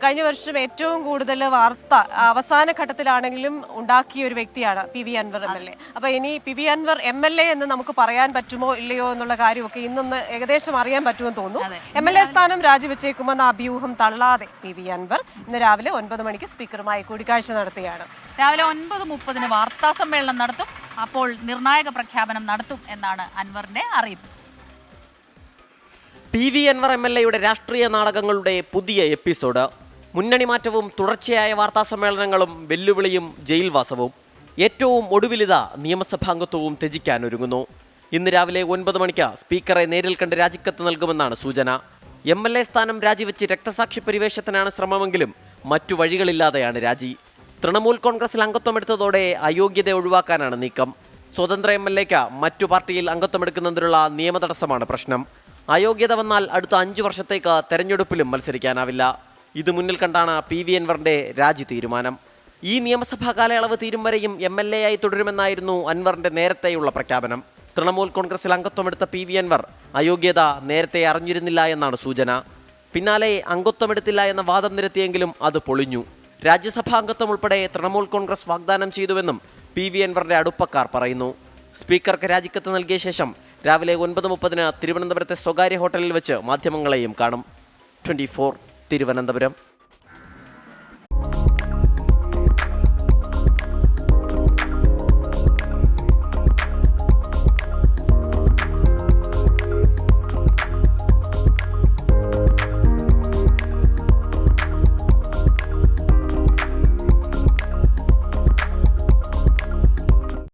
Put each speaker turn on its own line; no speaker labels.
കഴിഞ്ഞ വർഷം ഏറ്റവും കൂടുതൽ വാർത്ത അവസാന ഘട്ടത്തിലാണെങ്കിലും ഉണ്ടാക്കിയ ഒരു വ്യക്തിയാണ് PV അൻവർ MLA. അപ്പൊ ഇനി PV അൻവർ MLA എന്ന് നമുക്ക് പറയാൻ പറ്റുമോ ഇല്ലയോ എന്നുള്ള കാര്യമൊക്കെ ഇന്നൊന്ന് ഏകദേശം അറിയാൻ പറ്റുമെന്ന് തോന്നുന്നു. MLA സ്ഥാനം രാജിവെച്ചേക്കുമെന്ന അഭ്യൂഹം തള്ളാതെ PV അൻവർ ഇന്ന് രാവിലെ 9 മണിക്ക് സ്പീക്കറുമായി കൂടിക്കാഴ്ച നടത്തുകയാണ്.
രാവിലെ 9:30 വാർത്താ സമ്മേളനം നടത്തും. അപ്പോൾ നിർണായക പ്രഖ്യാപനം നടത്തും എന്നാണ് അൻവറിന്റെ അറിയിപ്പ്.
PV അൻവർ MLAയുടെ രാഷ്ട്രീയ നാടകങ്ങളുടെ പുതിയ എപ്പിസോഡ്. മുന്നണി മാറ്റവും തുടർച്ചയായ വാർത്താ സമ്മേളനങ്ങളും വെല്ലുവിളിയും ജയിൽവാസവും. ഏറ്റവും ഒടുവിലിത നിയമസഭാംഗത്വവും ത്യജിക്കാനൊരുങ്ങുന്നു. ഇന്ന് രാവിലെ 9 മണിക്ക് സ്പീക്കറെ നേരിൽ കണ്ട് രാജിക്കത്ത് നൽകുമെന്നാണ് സൂചന. MLA സ്ഥാനം രാജിവെച്ച് രക്തസാക്ഷി പരിവേഷത്തിനാണ് ശ്രമമെങ്കിലും മറ്റു വഴികളില്ലാതെയാണ് രാജി. തൃണമൂൽ കോൺഗ്രസിൽ അംഗത്വമെടുത്തതോടെ അയോഗ്യത ഒഴിവാക്കാനാണ് നീക്കം. സ്വതന്ത്ര MLAക്ക് മറ്റു പാർട്ടിയിൽ അംഗത്വമെടുക്കുന്നതിനുള്ള നിയമതടസ്സമാണ് പ്രശ്നം. അയോഗ്യത വന്നാൽ അടുത്ത 5 വർഷത്തേക്ക് തെരഞ്ഞെടുപ്പിലും മത്സരിക്കാനാവില്ല. ഇത് മുന്നിൽ കണ്ടാണ് PV അൻവറിന്റെ രാജി തീരുമാനം. ഈ നിയമസഭാ കാലയളവ് തീരും വരെയും MLA ആയി തുടരുമെന്നായിരുന്നു അൻവറിന്റെ നേരത്തെയുള്ള പ്രഖ്യാപനം. തൃണമൂൽ കോൺഗ്രസിൽ അംഗത്വമെടുത്ത PV അൻവർ അയോഗ്യത നേരത്തെ അറിഞ്ഞിരുന്നില്ല എന്നാണ് സൂചന. പിന്നാലെ അംഗത്വമെടുത്തില്ല എന്ന വാദം നിരത്തിയെങ്കിലും അത് പൊളിഞ്ഞു. രാജ്യസഭാ അംഗത്വം ഉൾപ്പെടെ തൃണമൂൽ കോൺഗ്രസ് വാഗ്ദാനം ചെയ്തുവെന്നും PV അൻവറിന്റെ അടുപ്പക്കാർ പറയുന്നു. സ്പീക്കർക്ക് രാജിക്കത്ത് നൽകിയ ശേഷം രാവിലെ 9:30 തിരുവനന്തപുരത്തെ സ്വകാര്യ ഹോട്ടലിൽ വെച്ച് മാധ്യമങ്ങളെയും കാണും. 24 തിരുവനന്തപുരം.